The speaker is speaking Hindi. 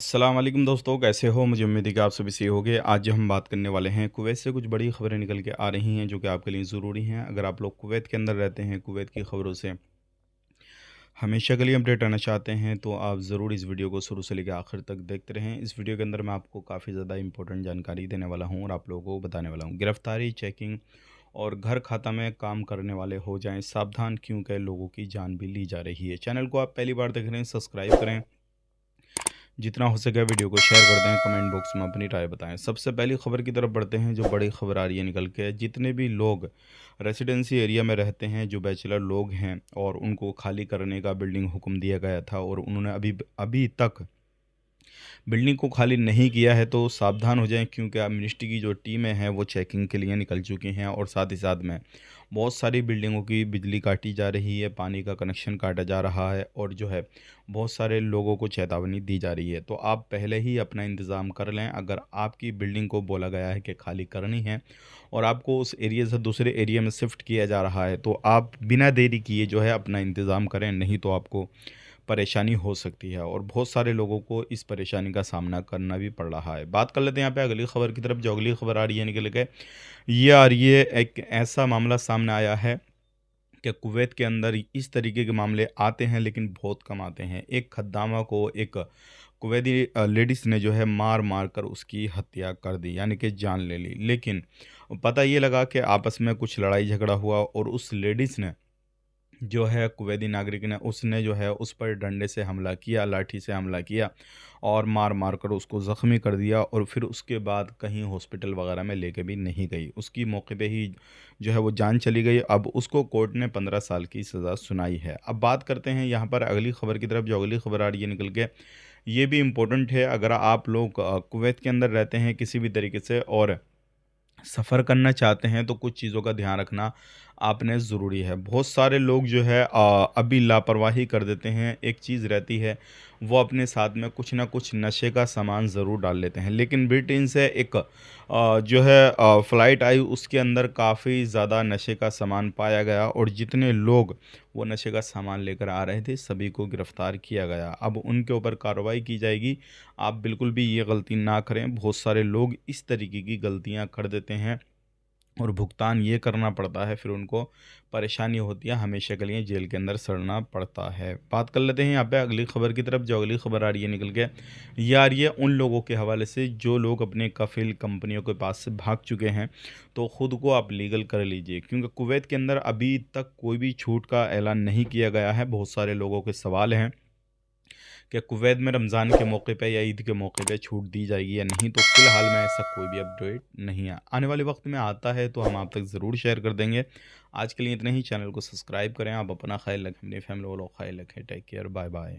अस्सलाम वालेकुम दोस्तों, कैसे हो? मुझे उम्मीद है कि आप सभी सही होंगे। आज जो हम बात करने वाले हैं, कुवैत से कुछ बड़ी खबरें निकल के आ रही हैं जो कि आपके लिए ज़रूरी हैं। अगर आप लोग कुवैत के अंदर रहते हैं, कुवैत की खबरों से हमेशा के लिए अपडेट रहना चाहते हैं, तो आप ज़रूर इस वीडियो को शुरू से लेकर आखिर तक देखते रहें। इस वीडियो के अंदर मैं आपको काफ़ी ज़्यादा इंपॉर्टेंट जानकारी देने वाला हूँ और आप लोगों को बताने वाला हूँ। गिरफ्तारी, चेकिंग और घर खाता में काम करने वाले हो जाएँ सावधान, क्योंकि लोगों की जान भी ली जा रही है। चैनल को आप पहली बार देख रहे हैं, सब्सक्राइब करें। जितना हो सके वीडियो को शेयर कर दें, कमेंट बॉक्स में अपनी राय बताएं। सबसे पहली खबर की तरफ बढ़ते हैं, जो बड़ी खबर आ रही है निकल के। जितने भी लोग रेसिडेंसी एरिया में रहते हैं, जो बैचलर लोग हैं और उनको खाली करने का बिल्डिंग हुक्म दिया गया था और उन्होंने अभी अभी तक बिल्डिंग को खाली नहीं किया है, तो सावधान हो जाएं, क्योंकि अब मिनिस्ट्री की जो टीमें हैं वो चेकिंग के लिए निकल चुकी हैं और साथ ही साथ में बहुत सारी बिल्डिंगों की बिजली काटी जा रही है, पानी का कनेक्शन काटा जा रहा है और जो है बहुत सारे लोगों को चेतावनी दी जा रही है। तो आप पहले ही अपना इंतज़ाम कर लें। अगर आपकी बिल्डिंग को बोला गया है कि खाली करनी है और आपको उस एरिया से दूसरे एरिया में शिफ्ट किया जा रहा है, तो आप बिना देरी किए जो है अपना इंतज़ाम करें, नहीं तो आपको परेशानी हो सकती है और बहुत सारे लोगों को इस परेशानी का सामना करना भी पड़ रहा है। बात कर लेते हैं यहाँ पे अगली खबर की तरफ। जो अगली खबर आ रही है निकल के, ये आ रही है, एक ऐसा मामला सामने आया है कि कुवैत के अंदर इस तरीके के मामले आते हैं लेकिन बहुत कम आते हैं। एक खद्दामा को एक कुवैती लेडीज़ ने जो है मार मार कर उसकी हत्या कर दी, यानी कि जान ले ली। लेकिन पता ये लगा कि आपस में कुछ लड़ाई झगड़ा हुआ और उस लेडीज़ ने जो है, कुवैती नागरिक ने, उसने जो है उस पर डंडे से हमला किया, लाठी से हमला किया और मार मार कर उसको ज़ख्मी कर दिया और फिर उसके बाद कहीं हॉस्पिटल वगैरह में लेके भी नहीं गई। उसकी मौके पे ही जो है वो जान चली गई। अब उसको कोर्ट ने 15 साल की सज़ा सुनाई है। अब बात करते हैं यहाँ पर अगली खबर की तरफ। जो अगली खबर आ रही है निकल के, ये भी इम्पोर्टेंट है। अगर आप लोग कुवैत के अंदर रहते हैं किसी भी तरीके से और सफ़र करना चाहते हैं, तो कुछ चीज़ों का ध्यान रखना आपने ज़रूरी है। बहुत सारे लोग जो है अभी लापरवाही कर देते हैं। एक चीज़ रहती है, वो अपने साथ में कुछ ना कुछ नशे का सामान ज़रूर डाल लेते हैं। लेकिन ब्रिटेन से एक जो है फ़्लाइट आई, उसके अंदर काफ़ी ज़्यादा नशे का सामान पाया गया और जितने लोग वो नशे का सामान लेकर आ रहे थे, सभी को गिरफ़्तार किया गया। अब उनके ऊपर कार्रवाई की जाएगी। आप बिल्कुल भी ये गलती ना करें। बहुत सारे लोग इस तरीके की गलतियाँ कर देते हैं और भुगतान ये करना पड़ता है, फिर उनको परेशानी होती है, हमेशा के लिए जेल के अंदर सड़ना पड़ता है। बात कर लेते हैं यहाँ पे अगली खबर की तरफ। जो अगली खबर आ रही है निकल के, ये आ रही है उन लोगों के हवाले से जो लोग अपने कफ़ील कंपनियों के पास से भाग चुके हैं। तो ख़ुद को आप लीगल कर लीजिए, क्योंकि कुवैत के अंदर अभी तक कोई भी छूट का ऐलान नहीं किया गया है। बहुत सारे लोगों के सवाल हैं कि कुवैत में रमज़ान के मौके पे या ईद के मौके पे छूट दी जाएगी या नहीं। तो फ़िलहाल में ऐसा कोई भी अपडेट नहीं है। आने वाले वक्त में आता है तो हम आप तक ज़रूर शेयर कर देंगे। आज के लिए इतना ही। चैनल को सब्सक्राइब करें। आप अपना ख्याल रखें, अपनी फैमिली वालों का ख्याल रखें। Take care, bye bye.